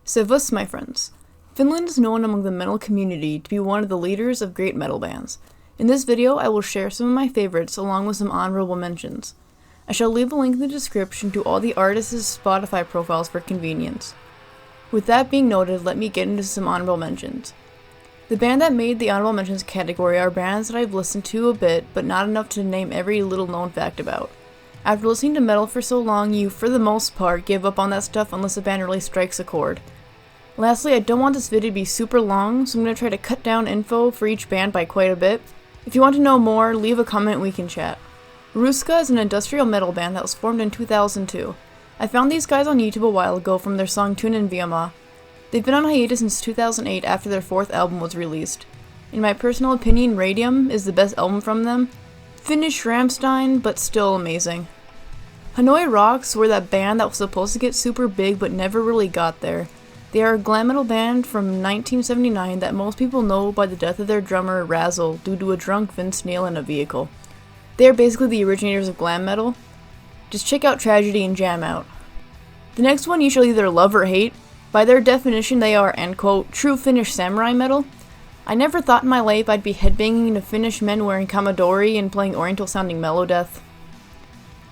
Servus, my friends. Finland is known among the metal community to be one of the leaders of great metal bands. In this video, I will share some of my favorites along with some honorable mentions. I shall leave a link in the description to all the artists' Spotify profiles for convenience. With that being noted, let me get into some honorable mentions. The band that made the honorable mentions category are bands that I've listened to a bit, but not enough to name every little known fact about. After listening to metal for so long, you, for the most part, give up on that stuff unless a band really strikes a chord. Lastly, I don't want this video to be super long, so I'm going to try to cut down info for each band by quite a bit. If you want to know more, leave a comment and we can chat. Ruska is an industrial metal band that was formed in 2002. I found these guys on YouTube a while ago from their song Tunen Viema. They've been on hiatus since 2008 after their fourth album was released. In my personal opinion, Radium is the best album from them. Finnish Rammstein, but still amazing. Hanoi Rocks were that band that was supposed to get super big but never really got there. They are a glam metal band from 1979 that most people know by the death of their drummer Razzle due to a drunk Vince Neil in a vehicle. They are basically the originators of glam metal. Just check out Tragedy and jam out. The next one you shall either love or hate. By their definition, they are, end quote, true Finnish samurai metal. I never thought in my life I'd be headbanging to Finnish men wearing kamadori and playing oriental-sounding melodeath.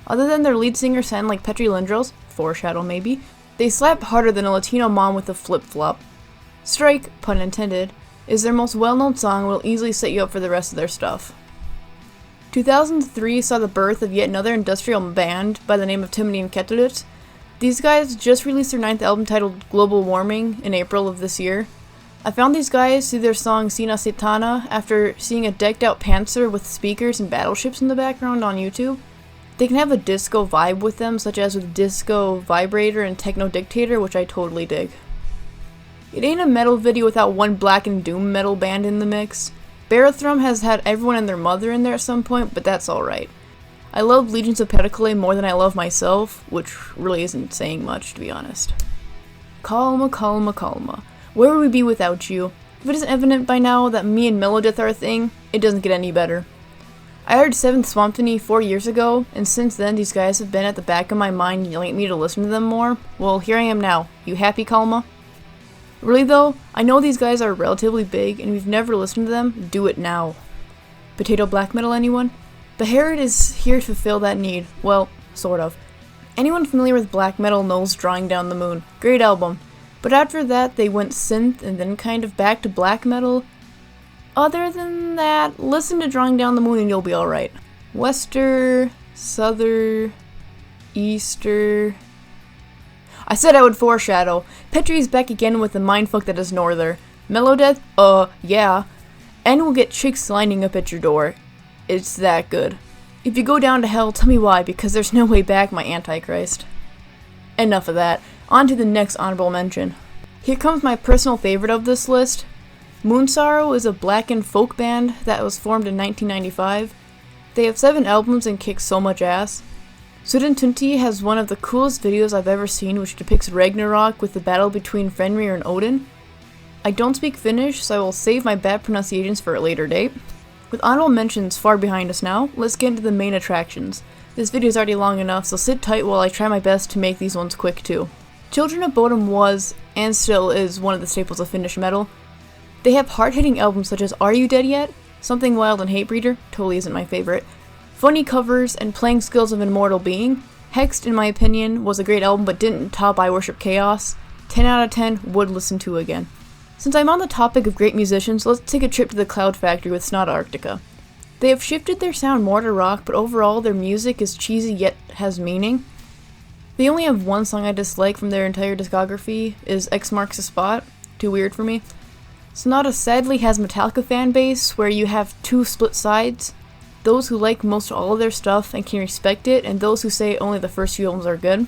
Other than their lead singer sound like Petri Lindros, foreshadow maybe, they slap harder than a Latino mom with a flip-flop. Strike, pun intended, is their most well-known song and will easily set you up for the rest of their stuff. 2003 saw the birth of yet another industrial band by the name of Timothy and Ketelut. These guys just released their 9th album titled Global Warming in April of this year. I found these guys through their song Sina Setana after seeing a decked out Panzer with speakers and battleships in the background on YouTube. They can have a disco vibe with them, such as with Disco Vibrator and Techno Dictator, which I totally dig. It ain't a metal video without one black and doom metal band in the mix. Barathrum has had everyone and their mother in there at some point, but that's alright. I love Legions of Pericles more than I love myself, which really isn't saying much, to be honest. Calma, calma, calma. Where would we be without you? If it isn't evident by now that me and Melodeath are a thing, it doesn't get any better. I heard 7th Swamptony 4 years ago, and since then these guys have been at the back of my mind yelling at me to listen to them more. Well, here I am now. You happy, Kalma? Really though, I know these guys are relatively big, and if you've never listened to them, do it now. Potato black metal, anyone? Beharit is here to fulfill that need. Well, sort of. Anyone familiar with black metal knows Drawing Down the Moon. Great album. But after that, they went synth and then kind of back to black metal. Other than that, listen to Drawing Down the Moon and you'll be alright. Wester, Souther, Easter... I said I would foreshadow. Petri's back again with the mindfuck that is Norther. Melodeath? Yeah. And we'll get chicks lining up at your door. It's that good. If you go down to hell, tell me why, because there's no way back, my Antichrist. Enough of that. On to the next honorable mention. Here comes my personal favorite of this list. Moonsorrow is a blackened folk band that was formed in 1995. They have 7 albums and kick so much ass. Sudentunti has one of the coolest videos I've ever seen, which depicts Ragnarok with the battle between Fenrir and Odin. I don't speak Finnish, so I will save my bad pronunciations for a later date. With honorable mentions far behind us now, let's get into the main attractions. This video is already long enough, so sit tight while I try my best to make these ones quick too. Children of Bodom was, and still is, one of the staples of Finnish metal. They have hard-hitting albums such as Are You Dead Yet? Something Wild and Hatebreeder, totally isn't my favorite. Funny covers and playing skills of Immortal Being. Hexed, in my opinion, was a great album but didn't top I Worship Chaos. 10 out of 10, would listen to again. Since I'm on the topic of great musicians, let's take a trip to the Cloud Factory with Snot Arctica. They have shifted their sound more to rock, but overall their music is cheesy yet has meaning. They only have one song I dislike from their entire discography, is X Marks the Spot. Too weird for me. Sonata sadly has Metallica fanbase, where you have 2 split sides. Those who like most all of their stuff and can respect it, and those who say only the first few albums are good.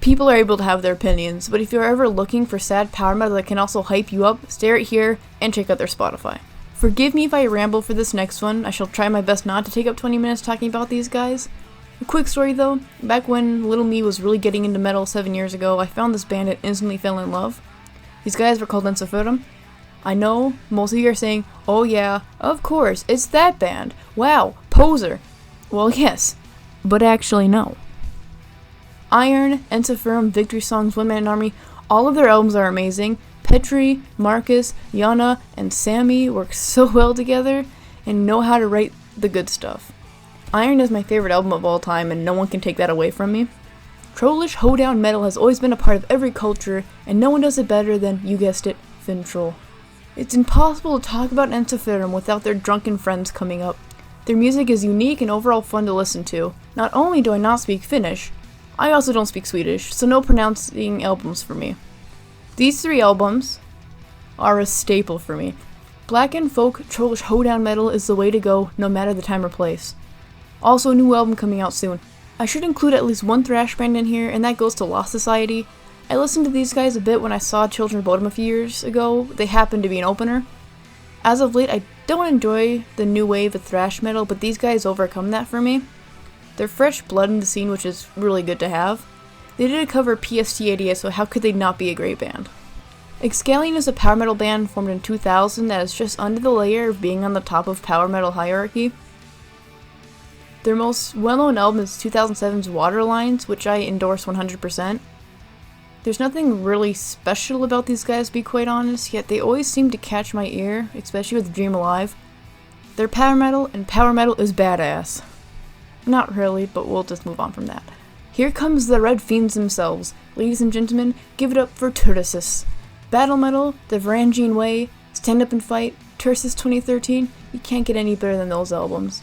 People are able to have their opinions, but if you're ever looking for sad power metal that can also hype you up, stay right here and check out their Spotify. Forgive me if I ramble for this next one. I shall try my best not to take up 20 minutes talking about these guys. A quick story though, back when little me was really getting into metal 7 years ago, I found this band and instantly fell in love. These guys were called Ensiferum. I know, most of you are saying, oh yeah, of course, it's that band. Wow, poser. Well, yes, but actually no. Iron, Ensiferum, Victory Songs, One Man Army, All of their albums are amazing. Petri, Marcus, Yana, and Sammy work so well together and know how to write the good stuff. Iron is my favorite album of all time, and no one can take that away from me. Trollish hoedown metal has always been a part of every culture, and no one does it better than, you guessed it, Fintroll. It's impossible to talk about Ensiferum without their drunken friends coming up. Their music is unique and overall fun to listen to. Not only do I not speak Finnish, I also don't speak Swedish, so no pronouncing albums for me. These 3 albums are a staple for me. Black and folk Trollish hoedown metal is the way to go, no matter the time or place. Also, a new album coming out soon. I should include at least one thrash band in here, and that goes to Lost Society. I listened to these guys a bit when I saw Children of Bodom a few years ago. They happened to be an opener. As of late, I don't enjoy the new wave of thrash metal, but these guys overcome that for me. They're fresh blood in the scene, which is really good to have. They did a cover of PST88, so how could they not be a great band? Excalion is a power metal band formed in 2000 that is just under the layer of being on the top of power metal hierarchy. Their most well-known album is 2007's Waterlines, which I endorse 100%. There's nothing really special about these guys, to be quite honest, yet they always seem to catch my ear, especially with Dream Alive. They're power metal, and power metal is badass. Not really, but we'll just move on from that. Here comes the Red Fiends themselves. Ladies and gentlemen, give it up for Tursis. Battle metal, the Varangian Way, Stand Up and Fight, Tursis 2013, you can't get any better than those albums.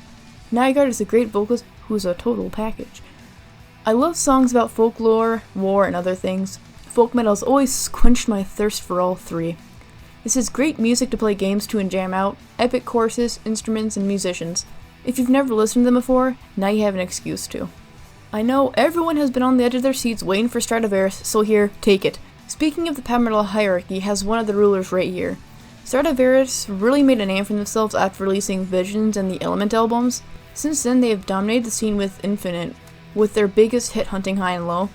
Nygaard is a great vocalist who's a total package. I love songs about folklore, war, and other things. Folk metal has always quenched my thirst for all 3. This is great music to play games to and jam out, epic choruses, instruments, and musicians. If you've never listened to them before, now you have an excuse to. I know everyone has been on the edge of their seats waiting for Stradivarius, so here, take it. Speaking of the power metal hierarchy, has one of the rulers right here. Stradivarius really made a name for themselves after releasing Visions and the Element albums. Since then, they have dominated the scene with Infinite, with their biggest hit Hunting High and Low.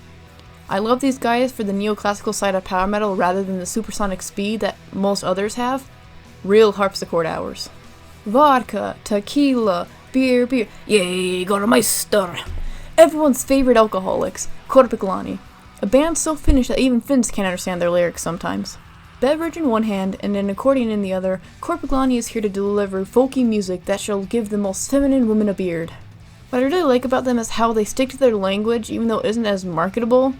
I love these guys for the neoclassical side of power metal rather than the supersonic speed that most others have. Real harpsichord hours. Vodka, tequila, beer, Jägermeister. Everyone's favorite alcoholics, Korpiklani. A band so Finnish that even Finns can't understand their lyrics sometimes. Beverage in one hand and an accordion in the other, Korpiklani is here to deliver folky music that shall give the most feminine woman a beard. What I really like about them is how they stick to their language even though it isn't as marketable.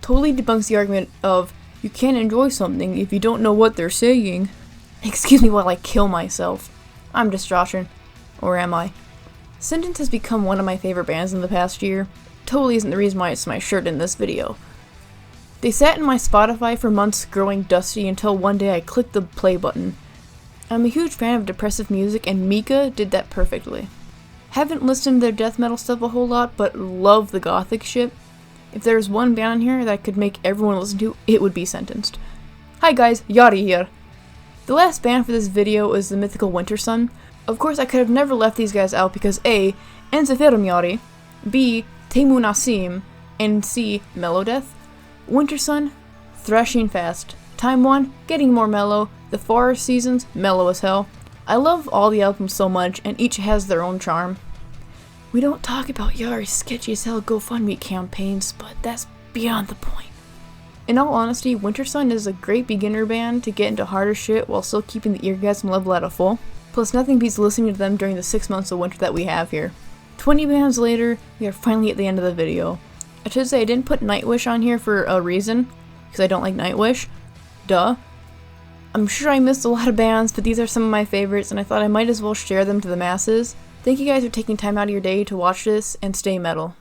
Totally debunks the argument of, you can't enjoy something if you don't know what they're saying. Excuse me while I kill myself. I'm just joshing. Or am I? Sentence has become one of my favorite bands in the past year. Totally isn't the reason why it's my shirt in this video. They sat in my Spotify for months growing dusty until one day I clicked the play button. I'm a huge fan of depressive music and Mika did that perfectly. Haven't listened to their death metal stuff a whole lot, but love the gothic shit. If there's one band on here that could make everyone listen to, it would be Sentenced. Hi guys, Yari here. The last band for this video is the mythical Winter Sun. Of course I could have never left these guys out because A. Ensiferum Yari, B. Temu Nasim, and C. Mellow Death. Winter Sun, thrashing fast. Time 1, getting more mellow. The forest seasons, mellow as hell. I love all the albums so much, and each has their own charm. We don't talk about Yari's sketchy as hell GoFundMe campaigns, but that's beyond the point. In all honesty, Winter Sun is a great beginner band to get into harder shit while still keeping the eargasm level at a full. Plus, nothing beats listening to them during the 6 months of winter that we have here. 20 bands later, we are finally at the end of the video. I should say I didn't put Nightwish on here for a reason, because I don't like Nightwish. Duh. I'm sure I missed a lot of bands, but these are some of my favorites, and I thought I might as well share them to the masses. Thank you guys for taking time out of your day to watch this, and stay metal.